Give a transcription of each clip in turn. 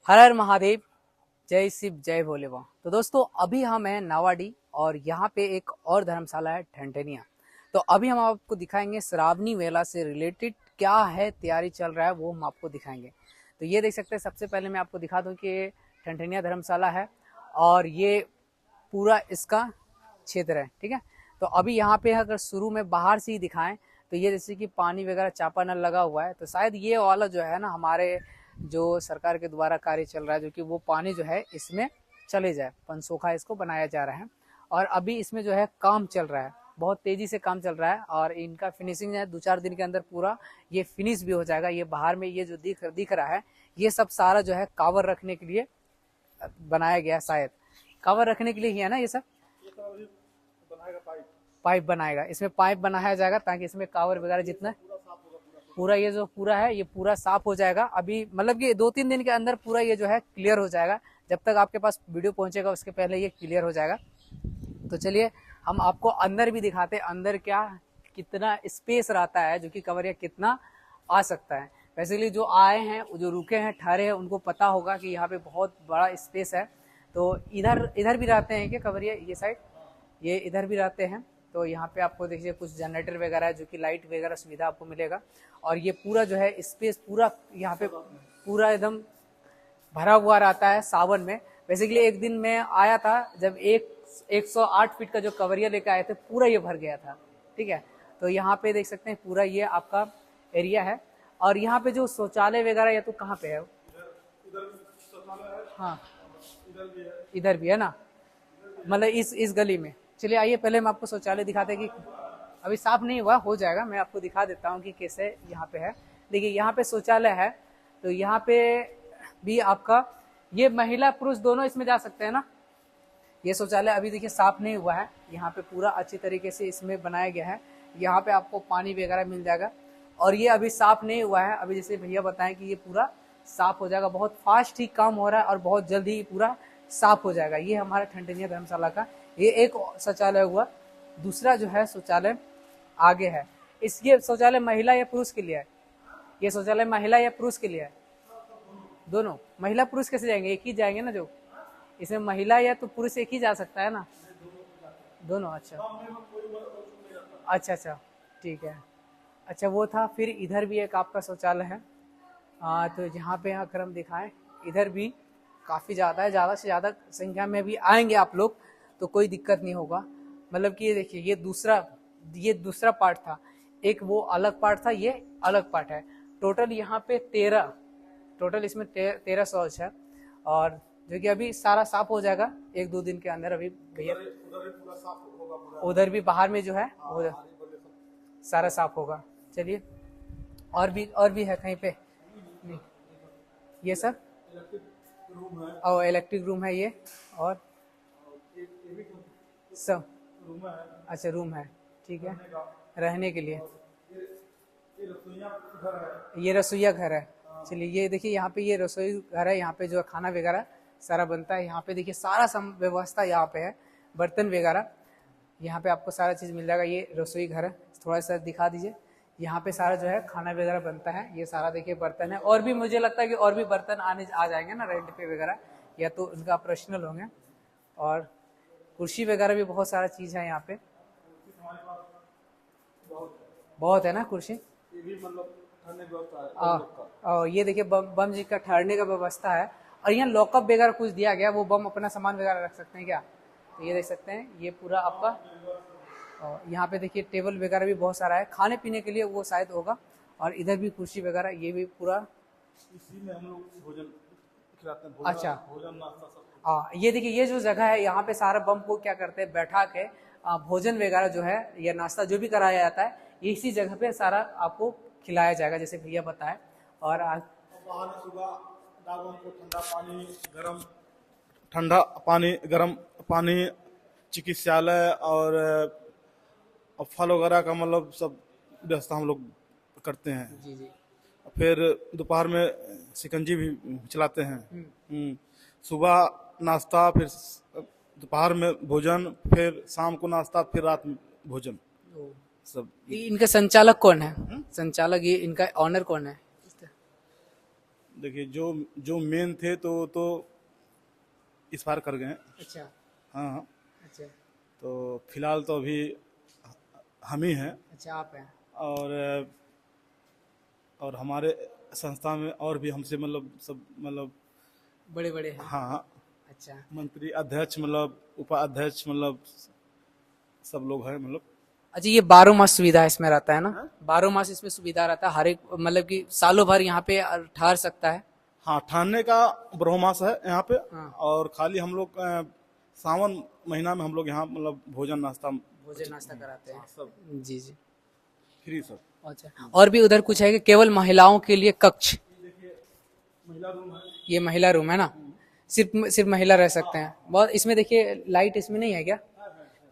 हर हर महादेव, जय शिव, जय भोले बाबा। तो दोस्तों अभी हम हैं नावाडी और यहाँ पे एक और धर्मशाला है ठनठनिया। तो अभी हम आपको दिखाएंगे श्रावणी मेला से रिलेटेड क्या है तैयारी चल रहा है, वो हम आपको दिखाएंगे। तो ये देख सकते हैं, सबसे पहले मैं आपको दिखा दूं कि ये ठनठनिया धर्मशाला है और ये पूरा इसका क्षेत्र है, ठीक है। तो अभी यहाँ पे अगर शुरू में बाहर से ही दिखाएं तो ये जैसे कि पानी वगैरह चापा नल लगा हुआ है, तो शायद ये वाला जो है ना हमारे जो सरकार के द्वारा कार्य चल रहा है, जो कि वो पानी जो है इसमें चले जाए, पनसोखा इसको बनाया जा रहा है। और अभी इसमें जो है काम चल रहा है, बहुत तेजी से काम चल रहा है और इनका फिनिशिंग है 2-4 दिन के अंदर पूरा ये फिनिश भी हो जाएगा। ये बाहर में ये जो दिख रहा है ये सब सारा जो है कावर रखने के लिए बनाया गया, शायद कावर रखने के लिए ही है ना ये सब। पाइप बनाएगा, इसमें पाइप बनाया जाएगा ताकि इसमें कावर वगैरह जितना पूरा ये जो पूरा है ये पूरा साफ हो जाएगा। अभी मतलब कि 2-3 दिन के अंदर पूरा ये जो है क्लियर हो जाएगा। जब तक आपके पास वीडियो पहुंचेगा उसके पहले ये क्लियर हो जाएगा। तो चलिए हम आपको अंदर भी दिखाते हैं, अंदर क्या कितना स्पेस रहता है, जो कि कवरिया कितना आ सकता है। बेसिकली जो आए हैं, जो रुके हैं, ठहरे हैं, उनको पता होगा कि यहाँ पे बहुत बड़ा स्पेस है। तो इधर भी रहते हैं क्या कवरिया, ये साइड ये इधर भी रहते हैं। तो यहाँ पे आपको देखिए कुछ जनरेटर वगैरह है, जो कि लाइट वगैरह सुविधा आपको मिलेगा। और ये पूरा जो है स्पेस पूरा यहाँ पे पूरा एकदम भरा हुआ रहता है सावन में। बेसिकली एक दिन मैं आया था जब 108 फीट का जो कवरिया लेकर आए थे, पूरा ये भर गया था, ठीक है। तो यहाँ पे देख सकते हैं पूरा ये आपका एरिया है। और यहाँ पे जो शौचालय वगैरह ये तो कहाँ पे है? हाँ इधर भी है ना, मतलब इस गली में। चलिए आइए पहले हम आपको शौचालय दिखाते हैं कि अभी साफ नहीं हुआ, हो जाएगा। मैं आपको दिखा देता हूँ कि कैसे यहाँ पे है। देखिए यहाँ पे शौचालय है, तो यहाँ पे भी आपका ये महिला पुरुष दोनों इसमें जा सकते हैं ना। ये शौचालय अभी देखिए साफ नहीं हुआ है, यहाँ पे पूरा अच्छी तरीके से इसमें बनाया गया है। यहाँ पे आपको पानी वगैरह मिल जाएगा और ये अभी साफ नहीं हुआ है। अभी जैसे भैया बताएं कि ये पूरा साफ हो जाएगा, बहुत फास्ट ही काम हो रहा है और बहुत जल्दी ही पूरा साफ हो जाएगा। ये हमारा ठनठनिया धर्मशाला का ये एक शौचालय हुआ। दूसरा जो है शौचालय आगे है। ये शौचालय महिला या पुरुष के लिए है? ये शौचालय महिला या पुरुष के लिए है? दोनों। महिला पुरुष कैसे जाएंगे? एक ही जाएंगे ना। जो इसमें महिला या तो पुरुष एक ही जा सकता है ना, दोनों। अच्छा ठीक है। अच्छा वो था। फिर इधर भी एक आपका शौचालय है। तो जहाँ पे अगर हम दिखाएं, इधर भी काफ़ी ज़्यादा है, ज़्यादा से ज़्यादा संख्या में भी आएंगे आप लोग तो कोई दिक्कत नहीं होगा। मतलब कि ये देखिए ये दूसरा पार्ट था, एक वो अलग पार्ट था, ये अलग पार्ट है। टोटल यहाँ पे 13 इसमें 13 शौच है। और जो कि अभी सारा साफ हो जाएगा 1-2 दिन के अंदर। अभी भैया उधर भी बाहर में जो है वो सारा साफ होगा। चलिए और भी है कहीं पे नहीं। ये सब और इलेक्ट्रिक रूम है ये, और सब अच्छा रूम है, ठीक है, रहने के लिए। ये रसोईया घर है। चलिए ये देखिए यहाँ पे ये रसोई घर है, यहाँ पे जो खाना वगैरह सारा बनता है। यहाँ पे देखिए सारा व्यवस्था यहाँ पे है, बर्तन वगैरह यहाँ पे आपको सारा चीज़ मिल जाएगा। ये रसोई घर है, थोड़ा सा दिखा दीजिए। यहाँ पे सारा जो है खाना वगैरह बनता है। ये सारा देखिए बर्तन है, और भी मुझे लगता है कि और भी बर्तन आ जाएंगे ना रेंट पे वगैरह, या तो उनका ऑपरेशनल होंगे। और कुर्सी वगैरह भी बहुत सारा चीज़ है यहाँ पे, बहुत है ना कुर्सी। ये भी मतलब ठहरने की व्यवस्था है। और ये देखिए बम जी का ठहरने का व्यवस्था है। और यहाँ लॉकअप वगैरह कुछ दिया गया, वो बम अपना सामान वगैरह रख सकते हैं क्या। तो ये देख सकते हैं ये पूरा आपका। और यहाँ पे देखिए टेबल वगैरह भी बहुत सारा है, खाने पीने के लिए वो शायद होगा। और इधर भी कुर्सी वगैरह, ये भी पूरा इसी में हम लोग भोजन खिलाते हैं। अच्छा भोजन नाश्ता सब। ये देखिए ये जो जगह है, यहाँ पे सारा बम को क्या करते हैं, बैठा के भोजन वगैरह जो है या नाश्ता जो भी कराया जाता है, इसी जगह पे सारा आपको खिलाया जाएगा, जैसे भैया बताए। और आज ठंडा पानी गर्म पानी चिकित्सालय और फल वगैरह का मतलब सब व्यवस्था हम लोग करते हैं। जी। फिर दोपहर में शिकंजी भी चलाते हैं। सुबह नाश्ता, फिर दोपहर में भोजन, फिर शाम को नाश्ता, फिर रात में भोजन सब। इनका संचालक कौन है? संचालक ये इनका ऑनर कौन है? देखिए जो जो मेन थे तो इस पार कर गए हैं। अच्छा हाँ हाँ। अच्छा तो फिलहाल तो अभी हम ही हैं। अच्छा, आप हैं। और और हमारे संस्था में और भी हमसे मतलब सब मतलब बड़े बड़े हैं। हाँ हाँ, अच्छा मंत्री अध्यक्ष मतलब उपाध्यक्ष मतलब सब लोग हैं मतलब। अच्छा, ये 12 मास सुविधा इसमें रहता है ना? हाँ? 12 मास इसमें सुविधा रहता है, हर एक मतलब कि सालों भर यहाँ पे ठहर सकता है। हाँ, ठाणे का ब्रह्मास है यहाँ पे। हाँ। और खाली हम लोग सावन महीना में हम लोग यहाँ मतलब भोजन नाश्ता भोजन नाश्ता कराते हैं। सब जी जी। फ्री सब। अच्छा, और भी उधर कुछ है कि केवल महिलाओं के लिए कक्ष? महिला रूम है। ये महिला रूम है ना? सिर्फ सिर्फ महिला रह सकते हैं। बहुत इसमें देखिए लाइट इसमें नहीं है क्या?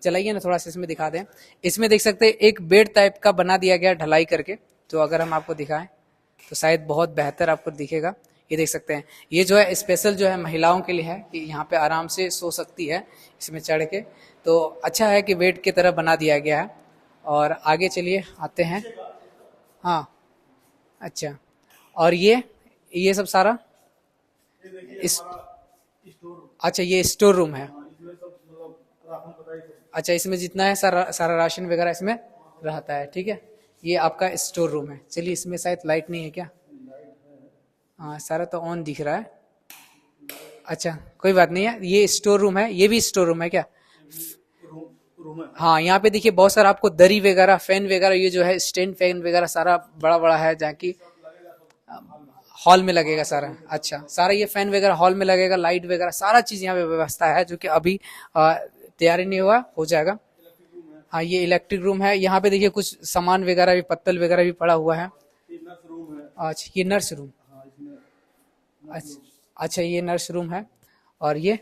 चलाइए ना थोड़ा सा, इसमें दिखा दें। इसमें देख सकते हैं एक बेड टाइप का बना दिया गया ढलाई करके, तो अगर हम आपको दिखाएं तो शायद बहुत बेहतर आपको दिखेगा। ये देख सकते हैं, ये जो है स्पेशल जो है महिलाओं के लिए है कि यहाँ पे आराम से सो सकती है इसमें चढ़ के। तो अच्छा है कि बेड की तरह बना दिया गया है। और आगे चलिए आते हैं। हाँ अच्छा, और ये सब सारा इस अच्छा, ये स्टोर रूम है। अच्छा, इसमें जितना है सारा सारा राशन वगैरह इसमें रहता है। ठीक है, ये आपका स्टोर रूम है। चलिए, इसमें शायद लाइट नहीं है क्या? हाँ, सारा तो ऑन दिख रहा है। अच्छा, कोई बात नहीं है। ये स्टोर रूम है, ये भी स्टोर रूम है क्या? रूम है। हाँ, यहाँ पे देखिए बहुत सारा आपको दरी वगैरह, फैन वगैरह, ये जो है स्टैंड फैन वगैरह सारा बड़ा बड़ा है, जहाँ की हॉल में लगेगा सारा। अच्छा, सारा ये फैन वगैरह हॉल में लगेगा, लाइट वगैरह सारा चीज यहाँ पे व्यवस्था है, जो कि अभी तैयारी नहीं हुआ, हो जाएगा। हाँ, ये इलेक्ट्रिक रूम है। यहाँ पे देखिए कुछ सामान वगैरह भी, पत्तल वगैरह भी पड़ा हुआ है। रूम है। अच्छा, ये नर्स रूम। हाँ, इसमें अच्छा अच्छा, ये नर्स रूम है। और ये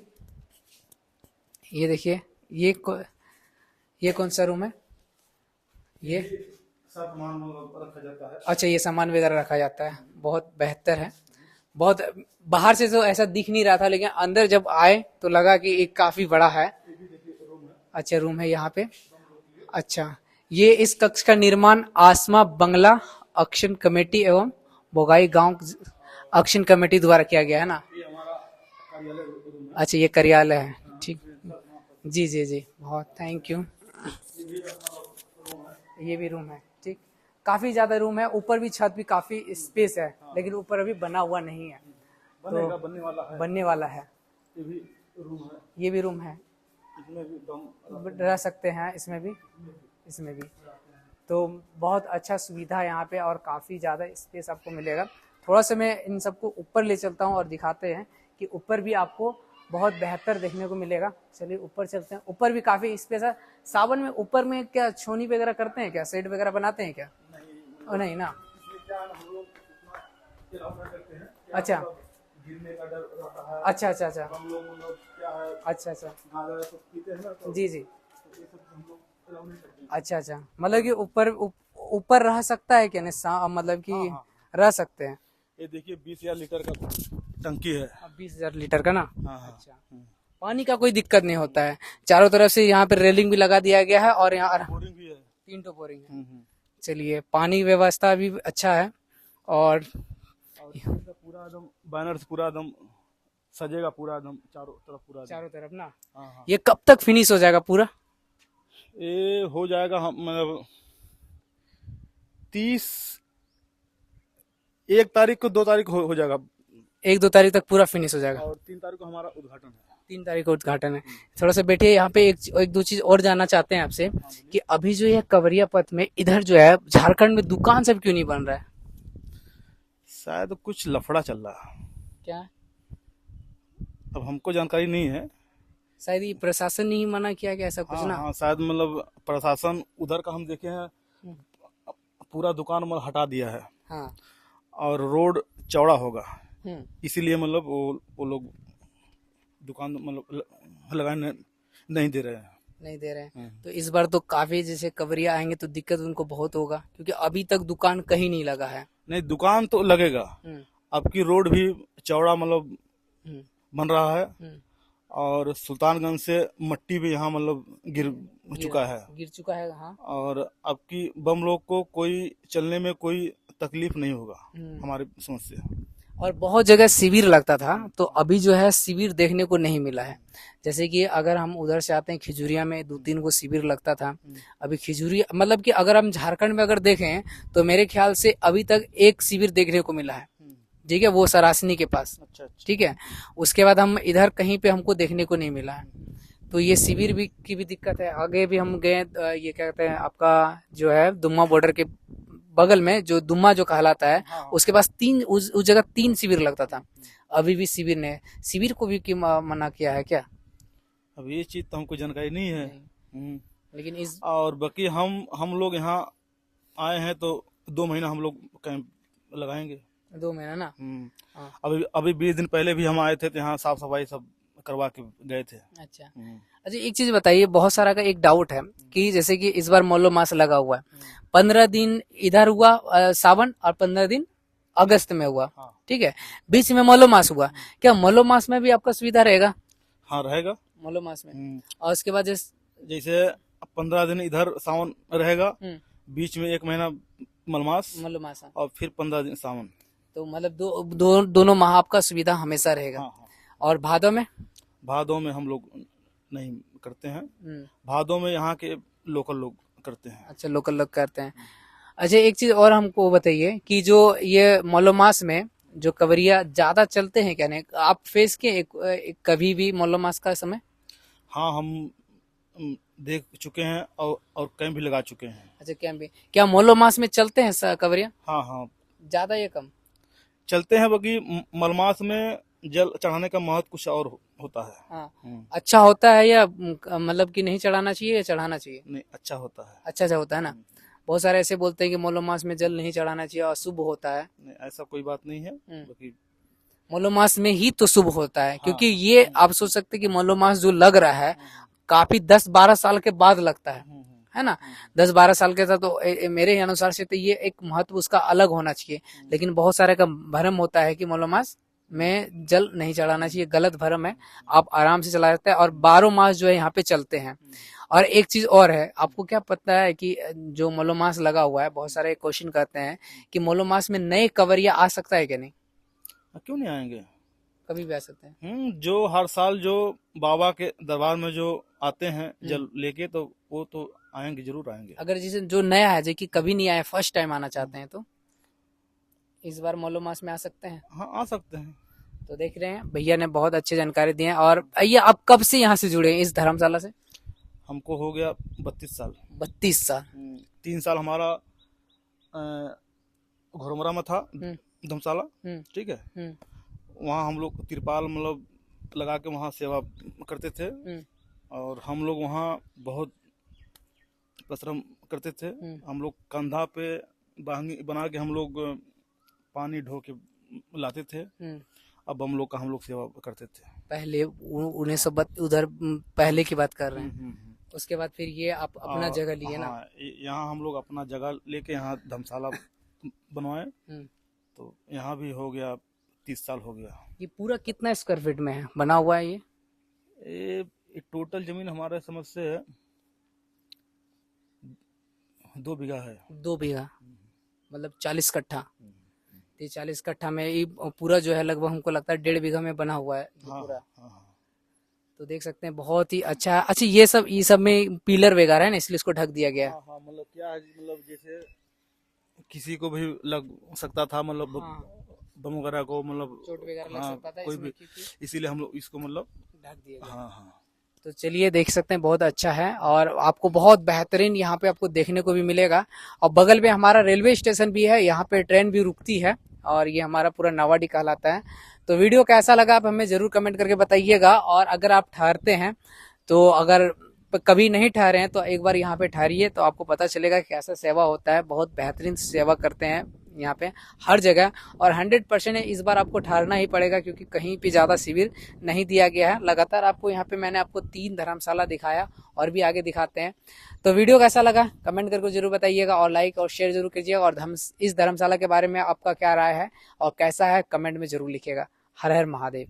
देखिए, ये कौन सा रूम है? ये सामान मतलब रखा जाता है। अच्छा, ये सामान वगैरह रखा जाता है। बहुत बेहतर है। बहुत बाहर से तो ऐसा दिख नहीं रहा था, लेकिन अंदर जब आए तो लगा कि एक काफी बड़ा है। अच्छा, रूम है यहाँ पे। अच्छा, ये इस कक्ष का निर्माण आसमा बंगला एक्शन कमेटी एवं बोगाई गांव एक्शन कमेटी द्वारा किया गया है ना? ये हमारा कार्यालय रूम है। अच्छा, ये कार्यालय है। ठीक, जी जी जी, बहुत थैंक यू। ये भी रूम है। ठीक, काफी ज्यादा रूम है। ऊपर भी छत भी काफी स्पेस है, लेकिन ऊपर अभी बना हुआ नहीं है, बनेगा, बनने वाला है। बनने वाला है। ये भी रूम है। ये भी रूम है, इसमें भी दम रह सकते हैं इसमें भी, इसमें भी। तो बहुत अच्छा सुविधा है यहाँ पे, और काफ़ी ज़्यादा स्पेस आपको मिलेगा। थोड़ा सा मैं इन सबको ऊपर ले चलता हूँ और दिखाते हैं कि ऊपर भी आपको बहुत बेहतर देखने को मिलेगा। चलिए ऊपर चलते हैं। ऊपर भी काफ़ी स्पेस है। सावन में ऊपर में क्या छोनी वगैरह करते हैं क्या? शेड वगैरह बनाते हैं क्या? नहीं ना। हम लोग उतना अलाउ नहीं करते हैं। अच्छा गिरने का डर रहता है। अच्छा अच्छा अच्छा हम लोग क्या है, अच्छा अच्छा, गांजा सब पीते हैं ना, तो जी जी, ये सब हम लोग अलाउ नहीं करते हैं। अच्छा अच्छा। मतलब कि ऊपर रह सकता है क्या? नहीं, मतलब कि हाँ, हाँ। रह सकते हैं। ये देखिए 20,000 लीटर का टंकी है। 20,000 लीटर का ना? हाँ हाँ। अच्छा, पानी का कोई दिक्कत नहीं होता है। चारों तरफ से यहाँ पे रेलिंग भी लगा दिया गया है, और यहाँ बोरिंग भी है। 3 तो बोरिंग है। हम्म। चलिए, पानी व्यवस्था भी अच्छा है। और इसका पूरा एकदम बैनर से पूरा एकदम सजेगा, पूरा एकदम चारों तरफ पूरा एकदम। चारों तरफ ना, हाँ हाँ। ये कब तक फिनिश हो जाएगा पूरा? ये हो जाएगा हम मतलब 30 1 तारीख को 2 तारीख हो जाएगा। 1-2 तारीख तक पूरा फिनिश हो जाएगा। और 3 तारीख को हमारा उद्घाटन है। 3 तारीख को उद्घाटन है। थोड़ा सा बैठिए यहाँ पे। एक दो चीज और जानना चाहते हैं आपसे कि अभी जो ये कवरिया पथ में इधर जो है झारखंड में दुकान सब क्यों नहीं बन रहा है? शायद कुछ लफड़ा चल रहा है। क्या? अब हमको जानकारी नहीं है। शायद ये प्रशासन ने ही मना किया क्या, ऐसा कुछ हाँ ना? हाँ, शायद मतलब प्रशासन उधर का हम देखे हैं, पूरा दुकान मतलब हटा दिया है। हाँ। और रोड चौड़ा होगा, हम्म। इसीलिए मतलब वो लोग दुकान मतलब लगाने नहीं दे रहे हैं। नहीं दे रहे हैं। तो इस बार तो काफी, जैसे कवरिया आएंगे तो दिक्कत उनको बहुत होगा, क्योंकि अभी तक दुकान कहीं नहीं लगा है। नहीं, दुकान तो लगेगा। अब की रोड भी चौड़ा मतलब हम्म, बन रहा है। हम्म। और सुल्तानगंज से मट्टी भी यहाँ मतलब गिर चुका है। गिर चुका है, हाँ। और अब की बम लोग को कोई चलने में कोई तकलीफ नहीं होगा हम्म। हमारी समझ से। और बहुत जगह शिविर लगता था, तो अभी जो है शिविर देखने को नहीं मिला है। जैसे कि अगर हम उधर से आते हैं, खिजूरिया में 2-3 को शिविर लगता था। अभी खिजूरिया मतलब कि अगर हम झारखंड में अगर देखें तो मेरे ख्याल से अभी तक एक शिविर देखने को मिला है, ठीक है, वो सरासनी के पास। अच्छा। ठीक है, उसके बाद हम इधर कहीं पे हमको देखने को नहीं मिला है। तो ये शिविर भी की भी दिक्कत है। आगे भी हम गए, ये क्या कहते हैं आपका जो है दुम्मा बॉर्डर के बगल में जो दुम्मा जो कहलाता है, उसके पास उस जगह 3 शिविर लगता था। अभी भी शिविर ने शिविर को भी मना किया है क्या? अब ये चीज तो हमको जानकारी नहीं है। लेकिन इस और बाकी हम लोग यहाँ आए हैं तो 2 महीना हम लोग कैंप लगाएंगे। 2 महीना ना। हाँ। अभी 20 दिन पहले भी हम आए थे तो यहाँ साफ सफाई सब करवा के गए थे। अच्छा अच्छा, एक चीज बताइए, बहुत सारा का एक डाउट है कि जैसे कि इस बार मोलो मास लगा हुआ है, 15 दिन इधर हुआ सावन और 15 दिन अगस्त में हुआ। हाँ। ठीक है, बीच में मोलो मास हुआ। क्या मोलो मास में भी आपका सुविधा रहेगा? हाँ रहेगा मोलो मास में। और उसके बाद जैसे 15 दिन इधर सावन रहेगा, बीच में 1 महीना मलमास मोलो मास, और फिर 15 दिन सावन। तो मतलब दोनों माह आपका सुविधा हमेशा रहेगा। हाँ। और भादों में? भादों में हम लोग नहीं करते हैं। भादों में यहाँ के लोकल लोग करते हैं। अच्छा, लोकल लोग करते हैं। अच्छा, एक चीज और हमको बताइए कि जो ये मोलो मास में जो कवरिया ज्यादा चलते हैं क्या? नहीं, आप फेस किए कभी भी मोलो मास का समय? हाँ, हम देख चुके हैं और कैंप भी लगा चुके हैं। अच्छा, कैंप भी क्या मोलो मास में चलते हैं कवरिया? हाँ ज्यादा या कम? चलते हैं, बाकी मलमास में जल चढ़ाने का महत्व कुछ और होता है। हाँ। अच्छा होता है या मतलब कि नहीं चढ़ाना चाहिए या चढ़ाना चाहिए? नहीं, अच्छा होता है। अच्छा होता है ना। बहुत सारे ऐसे बोलते हैं कि मोलो मास में जल नहीं चढ़ाना चाहिए, अशुभ होता है। नहीं, ऐसा कोई बात नहीं है। बाकी मोलो मास में ही तो शुभ होता है। क्योंकि ये आप सोच सकते हैं कि मोलो मास जो लग रहा है काफी 10-12 साल के बाद लगता है ना। 10-12 साल के था, तो मेरे अनुसार से तो ये एक महत्व उसका अलग होना चाहिए। लेकिन बहुत सारे का भ्रम होता है कि मोलो मास में जल नहीं चढ़ाना चाहिए, गलत भ्रम है। आप आराम से चला सकते हैं और 12 मास जो है यहाँ पे चलते हैं। और एक चीज और है, आपको क्या पता है कि जो मोलो मास लगा हुआ है, बहुत सारे क्वेश्चन करते हैं कि मोलो मास में नए कवरिया आ सकता है क्या? नहीं, क्यों नहीं आएंगे, कभी भी आ सकते हैं। जो हर साल जो बाबा के दरबार में जो आते हैं जल लेके, तो वो तो आएंगे, जरूर आएंगे। अगर जिसे जो नया है, जो कि कभी नहीं आया, फर्स्ट टाइम आना चाहते हैं, तो इस बार मोलो मास में आ सकते हैं। हाँ, आ सकते हैं। तो देख रहे हैं, भैया ने बहुत अच्छी जानकारी दी है। और भैया आप कब से यहाँ से जुड़े हैं इस धर्मशाला से? हमको हो गया 32 साल। 32 साल। 3 साल हमारा घोरमरा में था धर्मशाला। ठीक है, वहाँ हम लोग तिरपाल मतलब लगा के वहाँ सेवा करते थे। और हम लोग वहाँ बहुत परिश्रम करते थे। हम लोग कंधा पे बांगी बना के हम लोग पानी ढो के लाते थे। अब हम लोग सेवा करते थे। पहले 1900 उधर पहले की बात कर रहे हैं। उसके बाद फिर ये आप अपना जगह लिए ना? यहाँ हम लोग अपना जगह लेके यहाँ धर्मशाला बनवाए। तो यहाँ भी हो गया 30 साल हो गया। ये पूरा कितना स्क्वायर फीट में है बना हुआ है? ये टोटल जमीन हमारे समझ से 2 बीघा है। 2 बीघा मतलब 40 कट्ठा। 40 कट्ठा में ये पूरा जो है लगभग हमको लगता है 1.5 बीघा में बना हुआ है पूरा। तो देख सकते हैं बहुत ही अच्छा। अच्छा, ये सब में पिलर वगैरह है ना, इसलिए इसको ढक दिया गया है। हाँ, मतलब क्या है, मतलब जैसे किसी को भी लग सकता था, मतलब बम वगैरह को, मतलब चोट वगैरह लग सकता था कोई भी, इसीलिए हम लोग इसको मतलब ढक दिया गया। हाँ। तो चलिए, देख सकते हैं बहुत अच्छा है और आपको बहुत बेहतरीन यहाँ पे आपको देखने को भी मिलेगा। और बगल में हमारा रेलवे स्टेशन भी है, यहाँ पे ट्रेन भी रुकती है और ये हमारा पूरा नावाडी कहलाता है। तो वीडियो कैसा लगा आप हमें जरूर कमेंट करके बताइएगा। और अगर आप ठहरते हैं, तो अगर कभी नहीं ठहरे हैं तो एक बार यहाँ पे ठहरिए, तो आपको पता चलेगा कैसा सेवा होता है। बहुत बेहतरीन सेवा करते हैं यहाँ पे हर जगह। और 100% इस बार आपको ठहरना ही पड़ेगा, क्योंकि कहीं पे ज़्यादा शिविर नहीं दिया गया है। लगातार आपको यहाँ पे मैंने आपको 3 धर्मशाला दिखाया और भी आगे दिखाते हैं। तो वीडियो कैसा लगा कमेंट करके जरूर बताइएगा और लाइक और शेयर जरूर कीजिएगा। और इस धर्मशाला के बारे में आपका क्या राय है और कैसा है कमेंट में जरूर लिखिएगा। हर हर महादेव।